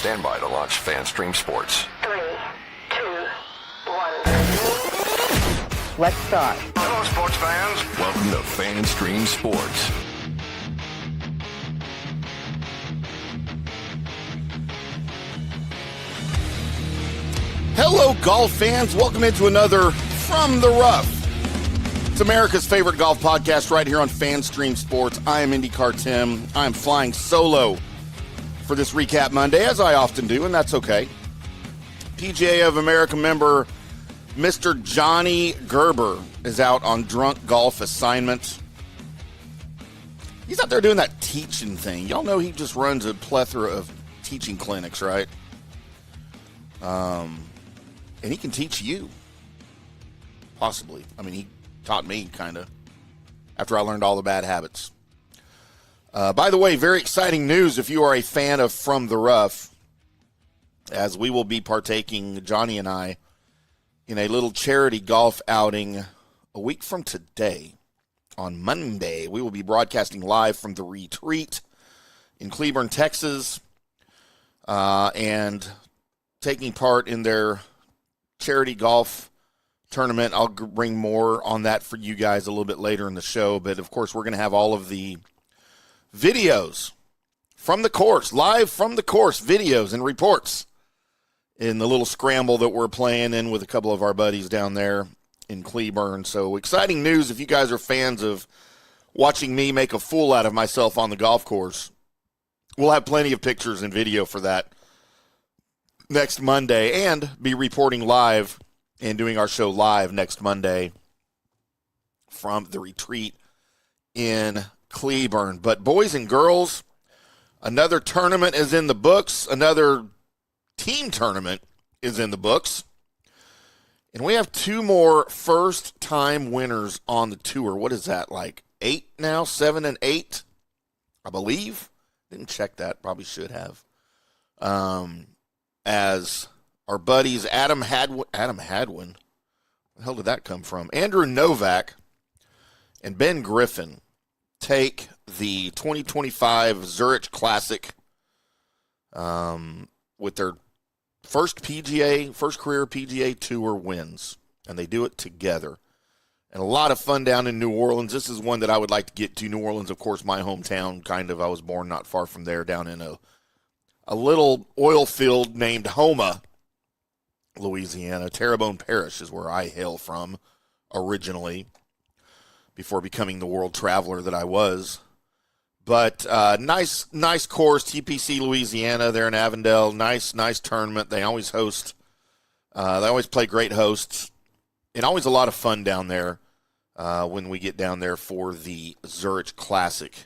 Stand by to launch FanStream Sports. 3, 2, 1. Let's start. Hello, sports fans. Welcome to FanStream Sports. Hello, golf fans. Welcome into another From the Rough. It's America's favorite golf podcast right here on FanStream Sports. I am IndyCarTim. I am flying solo for this Recap Monday, as I often do, and that's okay. PGA of America member Mr. Johnny Gerber is out on drunk golf assignment. He's out there doing that teaching thing. Y'all know he just runs a plethora of teaching clinics, right? And he can teach you. Possibly. I mean, he taught me, kind of, after I learned all the bad habits. By the way, very exciting news if you are a fan of From the Rough, as we will be partaking, Johnny and I, in a little charity golf outing a week from today. On Monday, we will be broadcasting live from the retreat in Cleburne, Texas, and taking part in their charity golf tournament. I'll bring more on that for you guys a little bit later in the show, but of course we're going to have all of the videos from the course, live from the course, videos and reports in the little scramble that we're playing in with a couple of our buddies down there in Cleburne. So exciting news if you guys are fans of watching me make a fool out of myself on the golf course. We'll have plenty of pictures and video for that next Monday, and be reporting live and doing our show live next Monday from the retreat in Cleburne. But boys and girls, another tournament is in the books. Another team tournament is in the books. And we have two more first-time winners on the tour. What is that, like 8 now? 7 and 8, I believe. Didn't check that. Probably should have. As our buddies Adam Hadwin. Where the hell did that come from? Andrew Novak and Ben Griffin take the 2025 Zurich Classic with their first career PGA Tour wins, and they do it together. And a lot of fun down in New Orleans. This is one that I would like to get to. New Orleans, of course, my hometown, kind of. I was born not far from there, down in a little oil field named Houma, Louisiana. Terrebonne Parish is where I hail from originally, before becoming the world traveler that I was. But nice course, TPC Louisiana there in Avondale. Nice tournament. They always host. They always play great hosts, and always a lot of fun down there when we get down there for the Zurich Classic.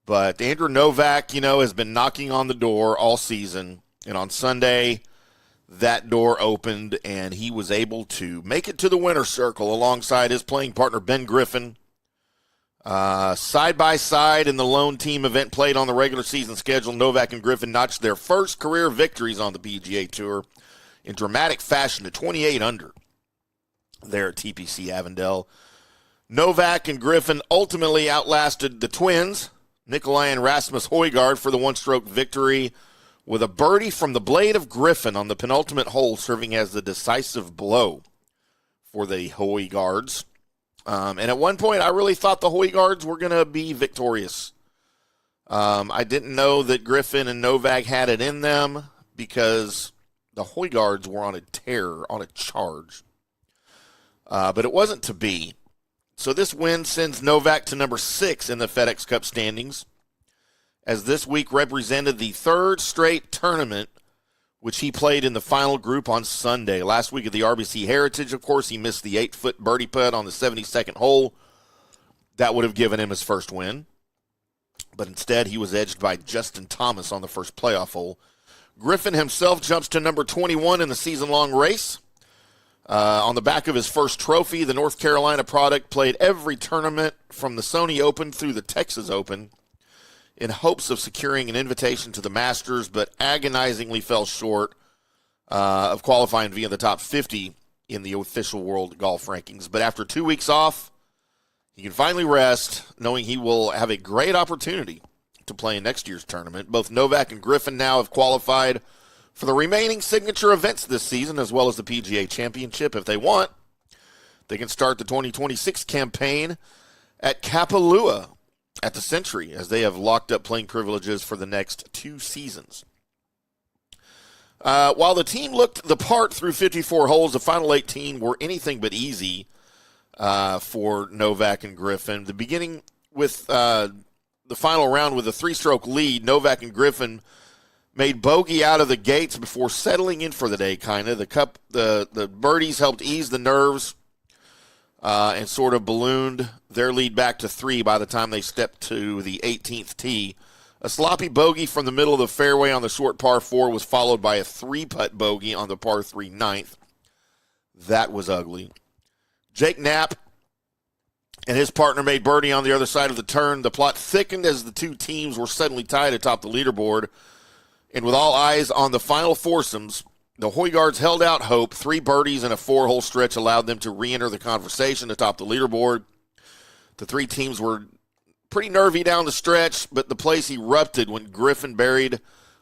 But Andrew Novak, has been knocking on the door all season, and on Sunday, that door opened, and he was able to make it to the winner's circle alongside his playing partner, Ben Griffin. Side by side in the lone team event played on the regular season schedule, Novak and Griffin notched their first career victories on the PGA Tour in dramatic fashion to 28 under there at TPC Avondale. Novak and Griffin ultimately outlasted the twins, Nikolai and Rasmus Højgaard, for the one-stroke victory, with a birdie from the blade of Griffin on the penultimate hole serving as the decisive blow for the Højgaards. And at one point, I really thought the Højgaards were going to be victorious. I didn't know that Griffin and Novak had it in them, because the Højgaards were on a tear, on a charge. But it wasn't to be. So this win sends Novak to number 6 in the FedEx Cup standings, as this week represented the third straight tournament which he played in the final group on Sunday. Last week at the RBC Heritage, of course, he missed the 8-foot birdie putt on the 72nd hole. That would have given him his first win. But instead, he was edged by Justin Thomas on the first playoff hole. Griffin himself jumps to number 21 in the season-long race. On the back of his first trophy, the North Carolina product played every tournament from the Sony Open through the Texas Open in hopes of securing an invitation to the Masters, but agonizingly fell short of qualifying via the top 50 in the official world golf rankings. But after 2 weeks off, he can finally rest, knowing he will have a great opportunity to play in next year's tournament. Both Novak and Griffin now have qualified for the remaining signature events this season, as well as the PGA Championship. If they want, they can start the 2026 campaign at Kapalua at the Century, as they have locked up playing privileges for the next 2 seasons. While the team looked the part through 54 holes, the final 18 were anything but easy for Novak and Griffin. The beginning with the final round with a 3-stroke lead, Novak and Griffin made bogey out of the gates before settling in for the day, kind of. The birdies helped ease the nerves and sort of ballooned their lead back to 3 by the time they stepped to the 18th tee. A sloppy bogey from the middle of the fairway on the short par 4 was followed by a 3-putt bogey on the par 3 ninth. That was ugly. Jake Knapp and his partner made birdie on the other side of the turn. The plot thickened as the two teams were suddenly tied atop the leaderboard. And with all eyes on the final foursomes, the Hoygaards held out hope. 3 birdies and a 4-hole stretch allowed them to re-enter the conversation atop the leaderboard. The 3 teams were pretty nervy down the stretch, but the place erupted when Griffin buried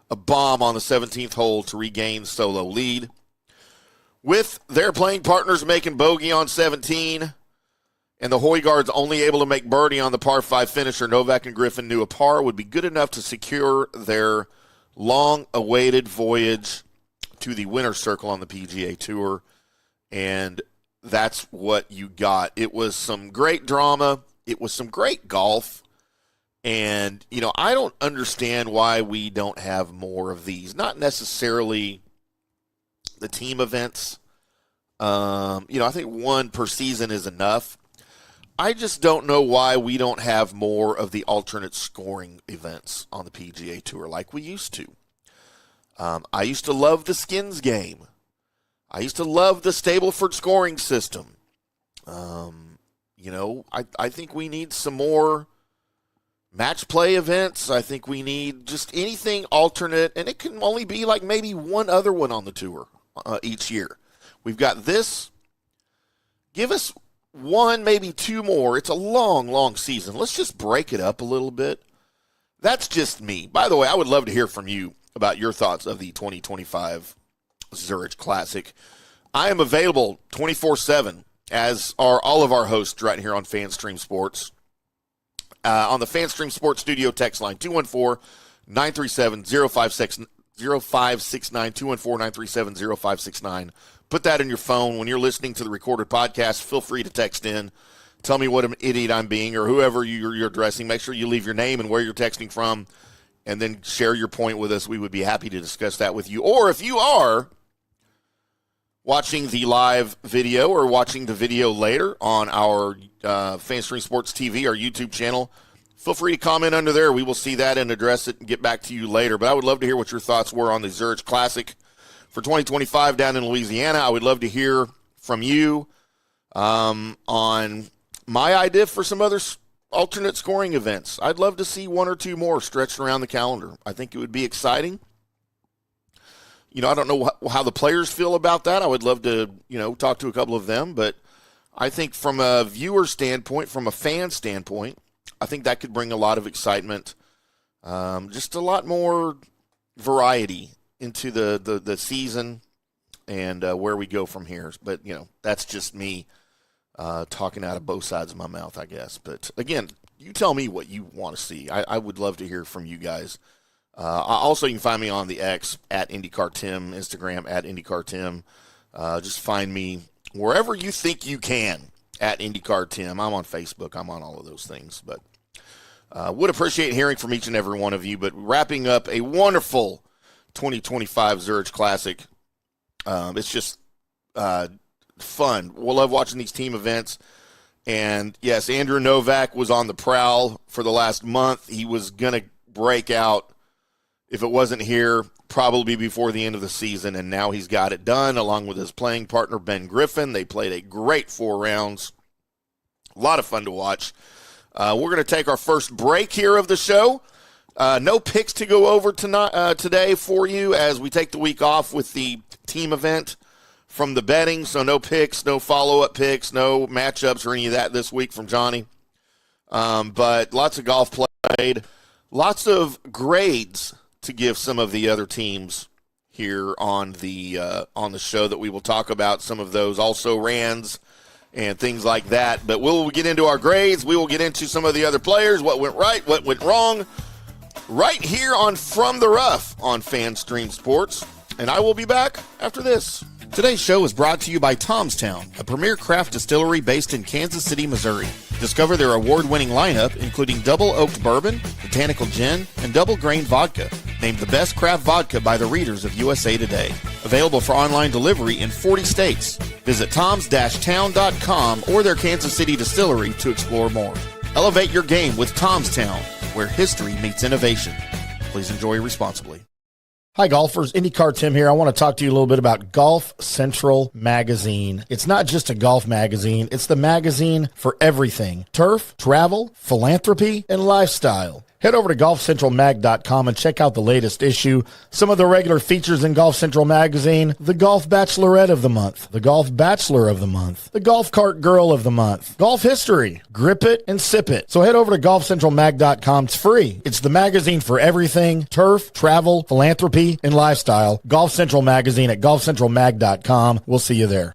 a bomb on the 17th hole to regain solo lead. With their playing partners making bogey on 17 and the Hoygaards only able to make birdie on the par 5 finisher, Novak and Griffin knew a par would be good enough to secure their long-awaited voyage to the winner's circle on the PGA Tour, and that's what you got. It was some great drama. It was some great golf. And, I don't understand why we don't have more of these. Not necessarily the team events. I think 1 per season is enough. I just don't know why we don't have more of the alternate scoring events on the PGA Tour like we used to. I used to love the skins game. I used to love the Stableford scoring system. I think we need some more match play events. I think we need just anything alternate, and it can only be like maybe one other one on the tour each year. We've got this. Give us 1, maybe 2 more. It's a long, long season. Let's just break it up a little bit. That's just me. By the way, I would love to hear from you about your thoughts of the 2025 Zurich Classic. I am available 24/7, as are all of our hosts right here on FanStream Sports. On the FanStream Sports Studio text line, 214-937-0569, 214-937-0569. Put that in your phone. When you're listening to the recorded podcast, feel free to text in. Tell me what an idiot I'm being, or whoever you're addressing. Make sure you leave your name and where you're texting from, and then share your point with us. We would be happy to discuss that with you. Or if you are watching the live video or watching the video later on our FanStream Sports TV, our YouTube channel, feel free to comment under there. We will see that and address it and get back to you later. But I would love to hear what your thoughts were on the Zurich Classic for 2025 down in Louisiana. I would love to hear from you on my idea for some other alternate scoring events. I'd love to see 1 or 2 more stretched around the calendar. I think it would be exciting. I don't know how the players feel about that. I would love to, talk to a couple of them. But I think from a viewer standpoint, from a fan standpoint, I think that could bring a lot of excitement, just a lot more variety into the season and where we go from here. But, that's just me talking out of both sides of my mouth, I guess. But, again, you tell me what you want to see. I would love to hear from you guys. Also, you can find me on the X at IndyCarTim, Instagram at IndyCarTim. Just find me wherever you think you can at IndyCarTim. I'm on Facebook. I'm on all of those things. But would appreciate hearing from each and every one of you. But wrapping up a wonderful 2025 Zurich Classic. It's just fun. We'll love watching these team events. And, yes, Andrew Novak was on the prowl for the last month. He was going to break out. If it wasn't here, probably before the end of the season, and now he's got it done along with his playing partner, Ben Griffin. They played a great 4 rounds. A lot of fun to watch. We're going to take our first break here of the show. No picks to go over today for you as we take the week off with the team event from the betting. So no picks, no follow-up picks, no matchups or any of that this week from Johnny. But lots of golf played. Lots of grades to give some of the other teams here on the show that we will talk about. Some of those also rans and things like that. But we'll get into our grades. We will get into some of the other players, what went right, what went wrong, right here on From the Rough on FanStream Sports. And I will be back after this. Today's show is brought to you by Tomstown, a premier craft distillery based in Kansas City, Missouri. Discover their award-winning lineup, including double oaked bourbon, botanical gin, and double grain vodka. Named the best craft vodka by the readers of USA Today. Available for online delivery in 40 states. Visit toms-town.com or their Kansas City distillery to explore more. Elevate your game with Tomstown, where history meets innovation. Please enjoy responsibly. Hi golfers, IndyCarTim here. I want to talk to you a little bit about Golf Central Magazine. It's not just a golf magazine, it's the magazine for everything. Turf, travel, philanthropy, and lifestyle. Head over to golfcentralmag.com and check out the latest issue. Some of the regular features in Golf Central Magazine: the Golf Bachelorette of the Month, the Golf Bachelor of the Month, the Golf Cart Girl of the Month, Golf History, Grip It and Sip It. So head over to golfcentralmag.com. It's free. It's the magazine for everything: turf, travel, philanthropy, and lifestyle. Golf Central Magazine at golfcentralmag.com. We'll see you there.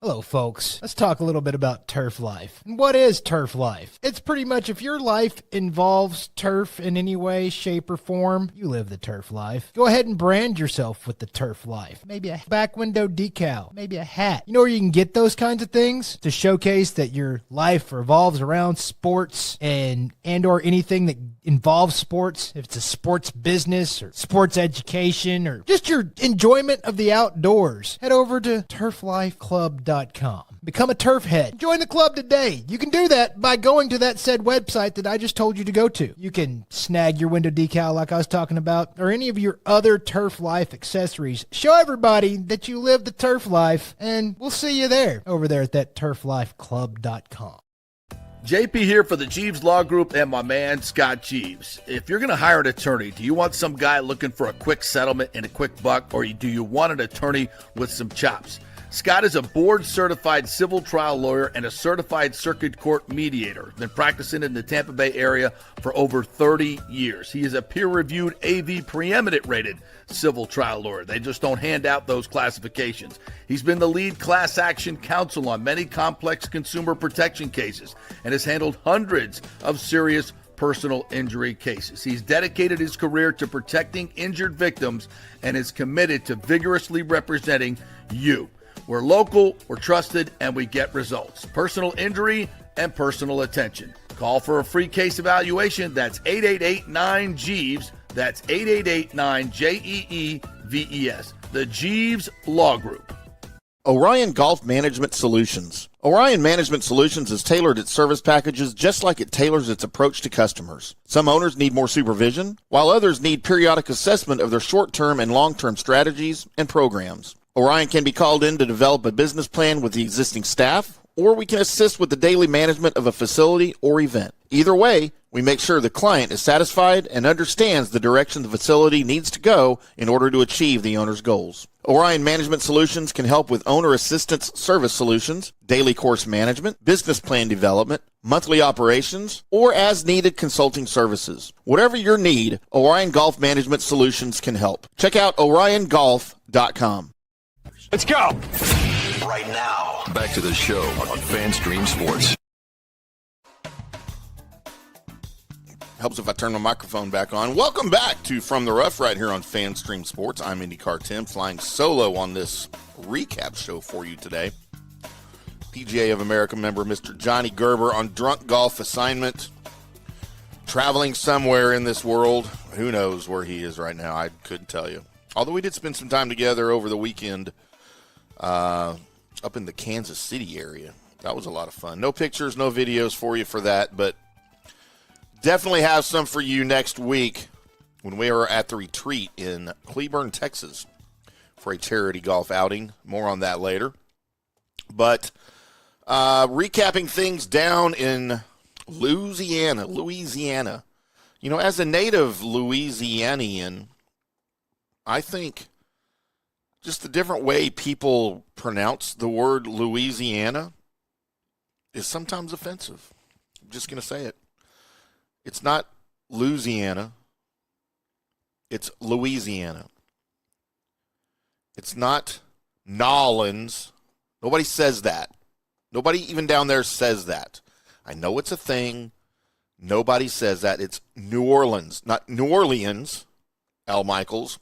Hello, folks. Let's talk a little bit about turf life. And what is turf life? It's pretty much if your life involves turf in any way, shape, or form, you live the turf life. Go ahead and brand yourself with the turf life. Maybe a back window decal, maybe a hat. You know where you can get those kinds of things? To showcase that your life revolves around sports and or anything that involves sports. If it's a sports business or sports education or just your enjoyment of the outdoors, head over to turflifeclub.com. Become a turf head. Join the club today. You can do that by going to that said website that I just told you to go to. You can snag your window decal like I was talking about, or any of your other turf life accessories. Show everybody that you live the turf life, and we'll see you there over there at that turflifeclub.com. JP here for the Jeeves Law Group and my man Scott Jeeves. If you're going to hire an attorney, do you want some guy looking for a quick settlement and a quick buck, or do you want an attorney with some chops? Scott is a board-certified civil trial lawyer and a certified circuit court mediator. Been practicing in the Tampa Bay area for over 30 years. He is a peer-reviewed AV preeminent-rated civil trial lawyer. They just don't hand out those classifications. He's been the lead class action counsel on many complex consumer protection cases and has handled hundreds of serious personal injury cases. He's dedicated his career to protecting injured victims and is committed to vigorously representing you. We're local, we're trusted, and we get results. Personal injury and personal attention. Call for a free case evaluation. That's 888-9-JEEVES. That's 888-9-JEEVES. The Jeeves Law Group. Orion Golf Management Solutions. Orion Management Solutions has tailored its service packages just like it tailors its approach to customers. Some owners need more supervision, while others need periodic assessment of their short-term and long-term strategies and programs. Orion can be called in to develop a business plan with the existing staff, or we can assist with the daily management of a facility or event. Either way, we make sure the client is satisfied and understands the direction the facility needs to go in order to achieve the owner's goals. Orion Management Solutions can help with owner assistance service solutions, daily course management, business plan development, monthly operations, or as-needed consulting services. Whatever your need, Orion Golf Management Solutions can help. Check out oriongolf.com. Let's go. Right now, back to the show on FanStream Sports. Helps if I turn my microphone back on. Welcome back to From the Rough right here on FanStream Sports. I'm IndyCarTim, flying solo on this recap show for you today. PGA of America member Mr. Johnny Gerber on drunk golf assignment, traveling somewhere in this world. Who knows where he is right now? I couldn't tell you. Although we did spend some time together over the weekend up in the Kansas City area. That was a lot of fun. No pictures, no videos for you for that, but definitely have some for you next week when we are at the retreat in Cleburne, Texas for a charity golf outing. More on that later. But recapping things down in Louisiana. You know, as a native Louisianian, I think just the different way people pronounce the word Louisiana is sometimes offensive. I'm just going to say it. It's not Louisiana. It's Louisiana. It's not Nolans. Nobody says that. Nobody even down there says that. I know it's a thing. Nobody says that. It's New Orleans, not New Orleans, Al Michaels.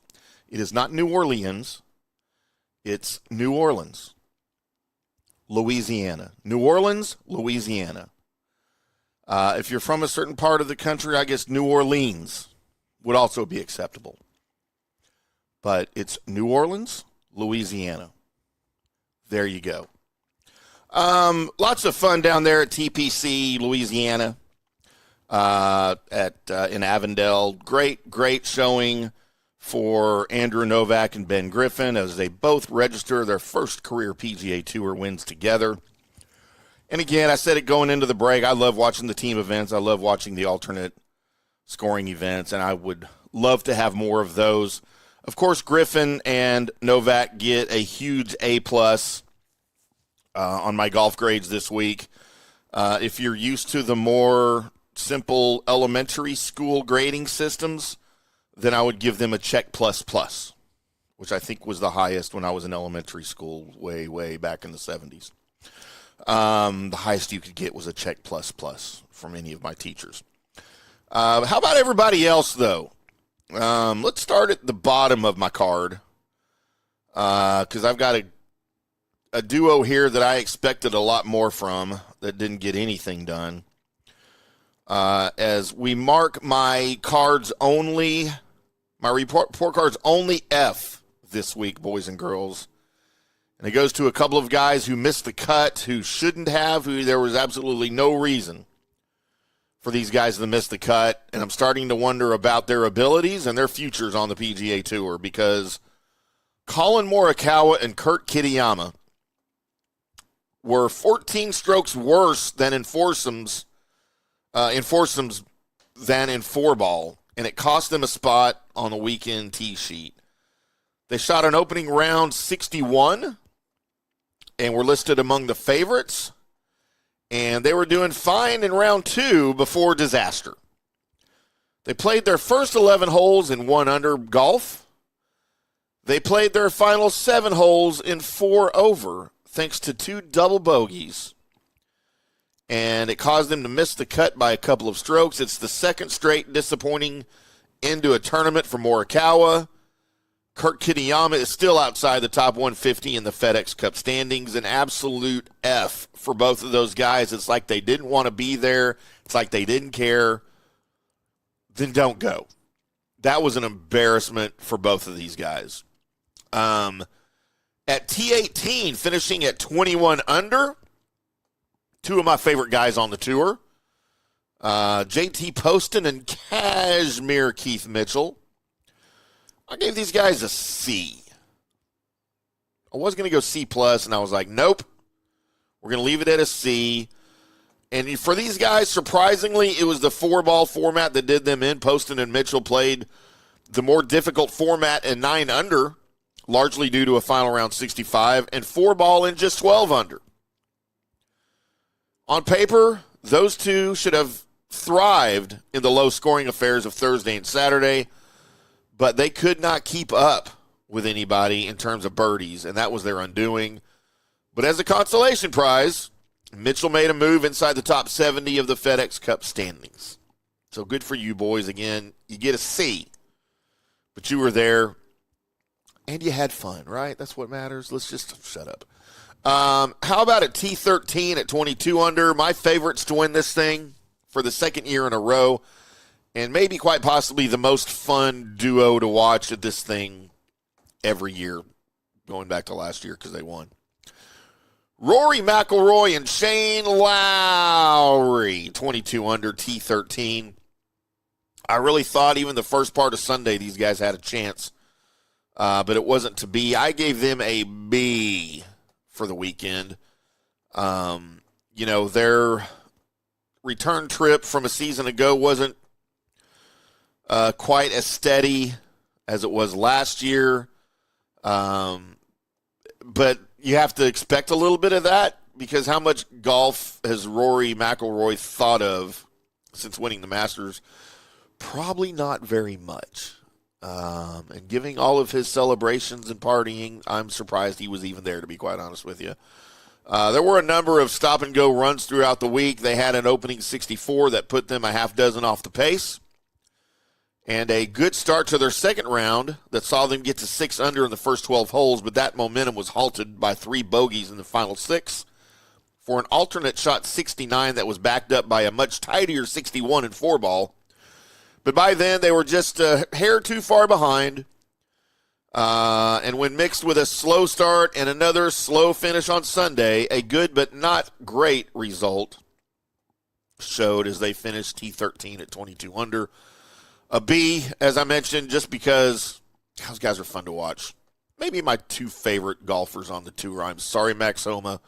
It is not New Orleans. It's New Orleans, Louisiana. New Orleans, Louisiana. If you're from a certain part of the country, I guess New Orleans would also be acceptable. But it's New Orleans, Louisiana. There you go. Lots of fun down there at TPC Louisiana in Avondale. Great showing for Andrew Novak and Ben Griffin as they both register their first career PGA Tour wins together. And again, I said it going into the break, I love watching the team events. I love watching the alternate scoring events, and I would love to have more of those. Of course, Griffin and Novak get a huge A+ on my golf grades this week. If you're used to the more simple elementary school grading systems, then I would give them a check ++, which I think was the highest when I was in elementary school way back in the 70s. The highest you could get was a check ++ from any of my teachers. How about everybody else, though? Let's start at the bottom of my card because I've got a duo here that I expected a lot more from that didn't get anything done. As we mark my cards only, my report cards only F this week, boys and girls. And it goes to a couple of guys who missed the cut, who shouldn't have, who there was absolutely no reason for these guys to miss the cut. And I'm starting to wonder about their abilities and their futures on the PGA Tour because Colin Morikawa and Kurt Kitayama were 14 strokes worse than in foursomes than in four-ball, and it cost them a spot on the weekend tee sheet. They shot an opening round 61 and were listed among the favorites, and they were doing fine in round 2 before disaster. They played their first 11 holes in 1 under golf. They played their final 7 holes in 4 over, thanks to 2 double bogeys. And it caused them to miss the cut by a couple of strokes. It's the second straight disappointing end to a tournament for Morikawa. Kurt Kitayama is still outside the top 150 in the FedEx Cup standings. An absolute F for both of those guys. It's like they didn't want to be there. It's like they didn't care. Then don't go. That was an embarrassment for both of these guys. At T18, finishing at 21 under, 2 of my favorite guys on the tour, JT Poston and Cashmere Keith Mitchell. I gave these guys a C. I was going to go C+, and I was like, nope. We're going to leave it at a C. And for these guys, surprisingly, it was the 4-ball format that did them in. Poston and Mitchell played the more difficult format in 9 under, largely due to a final round 65, and 4-ball in just 12 under. On paper, those two should have thrived in the low-scoring affairs of Thursday and Saturday, but they could not keep up with anybody in terms of birdies, and that was their undoing. But as a consolation prize, Mitchell made a move inside the top 70 of the FedEx Cup standings. So good for you, boys. Again, you get a C, but you were there, and you had fun, right? That's what matters. Let's just shut up. How about at T13 at 22 under? My favorites to win this thing for the second year in a row, and maybe quite possibly the most fun duo to watch at this thing every year, going back to last year because they won. Rory McIlroy and Shane Lowry, 22 under, T13. I really thought even the first part of Sunday these guys had a chance, but it wasn't to be. I gave them a B for the weekend. Their return trip from a season ago wasn't quite as steady as it was last year. But you have to expect a little bit of that because how much golf has Rory McIlroy thought of since winning the Masters? Probably not very much. And giving all of his celebrations and partying, I'm surprised he was even there, to be quite honest with you. There were a number of stop-and-go runs throughout the week. They had an opening 64 that put them a half dozen off the pace. And a good start to their second round that saw them get to 6 under in the first 12 holes, but that momentum was halted by 3 bogeys in the final 6 for an alternate shot 69 that was backed up by a much tidier 61 in 4-ball. But by then, they were just a hair too far behind. And when mixed with a slow start and another slow finish on Sunday, a good but not great result showed as they finished T13 at 22 under. A B, as I mentioned, just because those guys are fun to watch. Maybe my 2 favorite golfers on the tour. I'm sorry, Max Homa.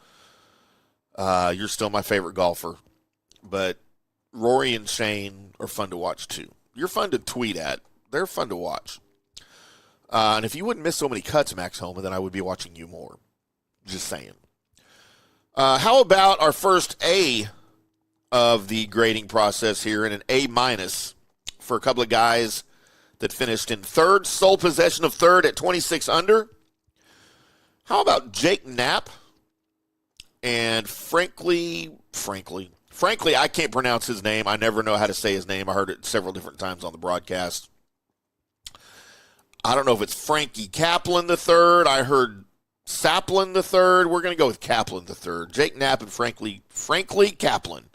You're still my favorite golfer. But Rory and Shane are fun to watch, too. You're fun to tweet at. They're fun to watch. And if you wouldn't miss so many cuts, Max Homa, then I would be watching you more. Just saying. How about our first A of the grading process here, and an A- for a couple of guys that finished in third, sole possession of third at 26 under. How about Jake Knapp? And frankly, I can't pronounce his name. I never know how to say his name. I heard it several different times on the broadcast. I don't know if it's Frankie Kaplan III. I heard Saplin III. We're going to go with Kaplan III. Jake Knapp and Frankie Kaplan.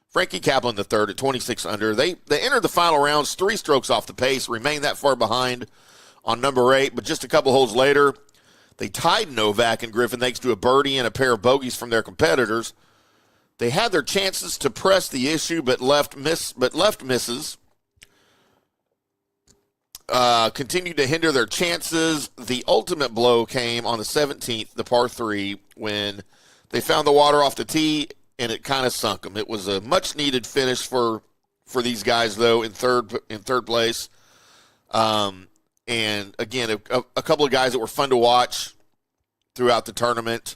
Frankie Kaplan III at 26 under. They entered the final rounds 3 strokes off the pace, remained that far behind on number 8, but just a couple holes later, they tied Novak and Griffin thanks to a birdie and a pair of bogeys from their competitors. They had their chances to press the issue, but left misses. Continued to hinder their chances. The ultimate blow came on the 17th, the par 3, when they found the water off the tee, and it kind of sunk them. It was a much-needed finish for these guys, though, in third place. And, again, a couple of guys that were fun to watch throughout the tournament.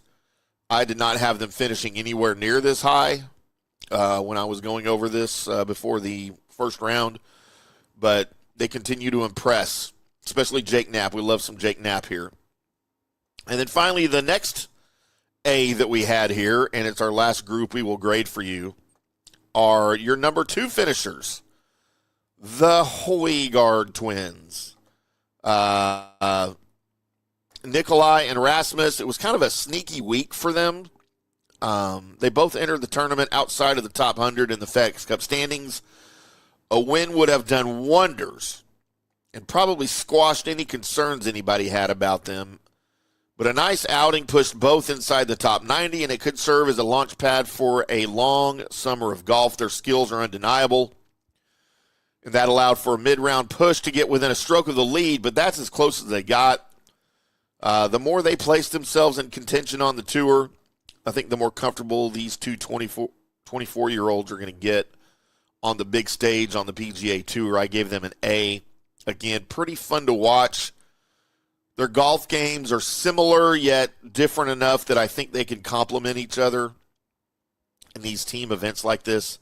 I did not have them finishing anywhere near this high when I was going over this before the first round. But they continue to impress, especially Jake Knapp. We love some Jake Knapp here. And then finally, the next A that we had here, and it's our last group we will grade for you, are your number 2 finishers, the Højgaard twins. Nikolai and Rasmus, it was kind of a sneaky week for them. They both entered the tournament outside of the top 100 in the FedEx Cup standings. A win would have done wonders and probably squashed any concerns anybody had about them. But a nice outing pushed both inside the top 90, and it could serve as a launch pad for a long summer of golf. Their skills are undeniable, and that allowed for a mid-round push to get within a stroke of the lead, but that's as close as they got. The more they placed themselves in contention on the tour, I think the more comfortable these two 24-year-olds are going to get on the big stage on the PGA Tour. I gave them an A. Again, pretty fun to watch. Their golf games are similar yet different enough that I think they can complement each other in these team events like this.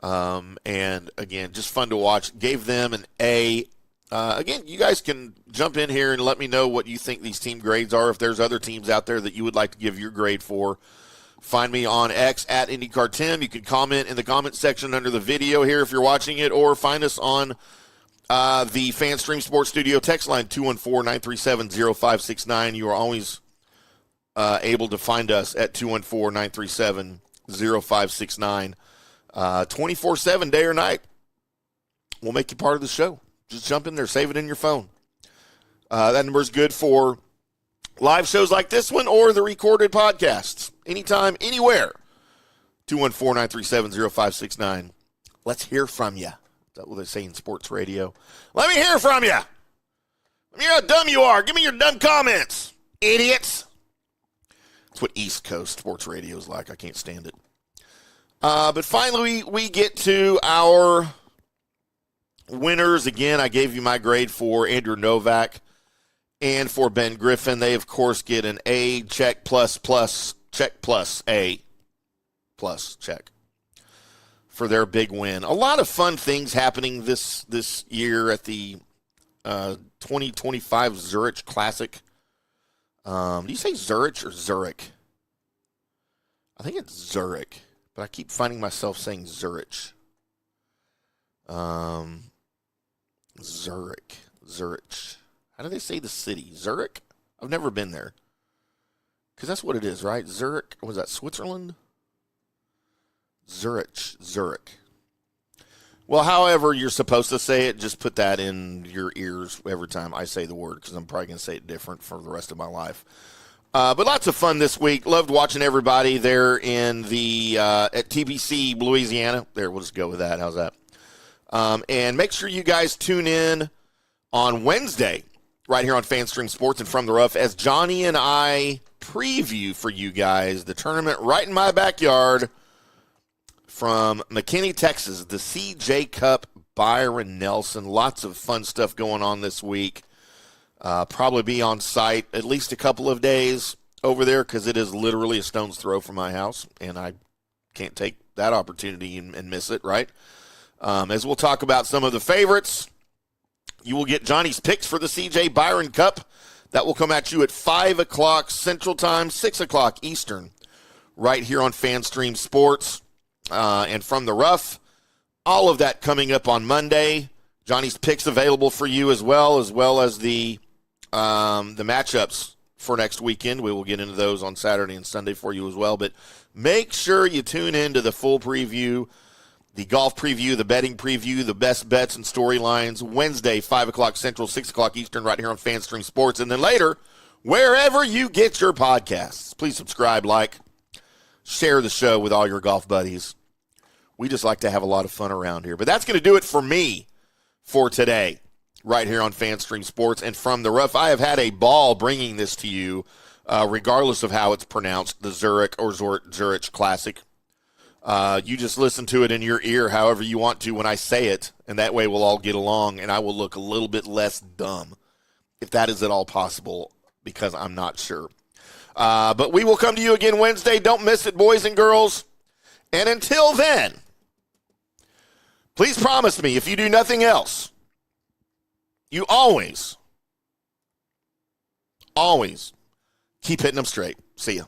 And, again, just fun to watch. Gave them an A. Again, you guys can jump in here and let me know what you think these team grades are. If there's other teams out there that you would like to give your grade for, find me on X at IndyCarTim. You can comment in the comment section under the video here if you're watching it, or find us on the FanStream Sports Studio text line 214-937-0569. You are always able to find us at 214-937-0569 24/7, day or night. We'll make you part of the show. Just jump in there, save it in your phone. That number is good for live shows like this one or the recorded podcasts. Anytime, anywhere. 214-937-0569. Let's hear from you. Is that what they say in sports radio? Let me hear from you. Let me hear how dumb you are. Give me your dumb comments, idiots. That's what East Coast sports radio is like. I can't stand it. But finally, we get to our winners. Again, I gave you my grade for Andrew Novak and for Ben Griffin. They, of course, get an A, check, plus, check, plus, A, plus, check. for their big win. A lot of fun things happening this year at the 2025 Zurich Classic. Do you say Zurich or Zurich? I think it's Zurich, but I keep finding myself saying Zurich. Zurich. How do they say the city? Zurich? I've never been there. Because that's what it is, right? Zurich. Was that Switzerland? Zurich. Well, however you're supposed to say it, just put that in your ears every time I say the word, because I'm probably going to say it different for the rest of my life. But lots of fun this week. Loved watching everybody there in the at TPC Louisiana. There, we'll just go with that. How's that? And make sure you guys tune in on Wednesday right here on FanStream Sports and From the Rough as Johnny and I preview for you guys the tournament right in my backyard from McKinney, Texas, the CJ Cup, Byron Nelson. Lots of fun stuff going on this week. Probably be on site at least a couple of days over there because it is literally a stone's throw from my house, and I can't take that opportunity and miss it, right? As we'll talk about some of the favorites, you will get Johnny's picks for the CJ Byron Cup. That will come at you at 5 o'clock Central Time, 6 o'clock Eastern, right here on FanStream Sports and From the Rough. All of that coming up on Monday. Johnny's picks available for you as well as the matchups for next weekend. We will get into those on Saturday and Sunday for you as well. But make sure you tune in to the full preview, the golf preview, the betting preview, the best bets and storylines, Wednesday, 5 o'clock Central, 6 o'clock Eastern, right here on FanStream Sports. And then later, wherever you get your podcasts, please subscribe, like, share the show with all your golf buddies. We just like to have a lot of fun around here. But that's going to do it for me for today, right here on FanStream Sports and From the Rough. I have had a ball bringing this to you, regardless of how it's pronounced, the Zurich or Zurich Classic. You just listen to it in your ear however you want to when I say it, and that way we'll all get along, and I will look a little bit less dumb, if that is at all possible, because I'm not sure. But we will come to you again Wednesday. Don't miss it, boys and girls. And until then, please promise me, if you do nothing else, you always keep hitting them straight. See ya.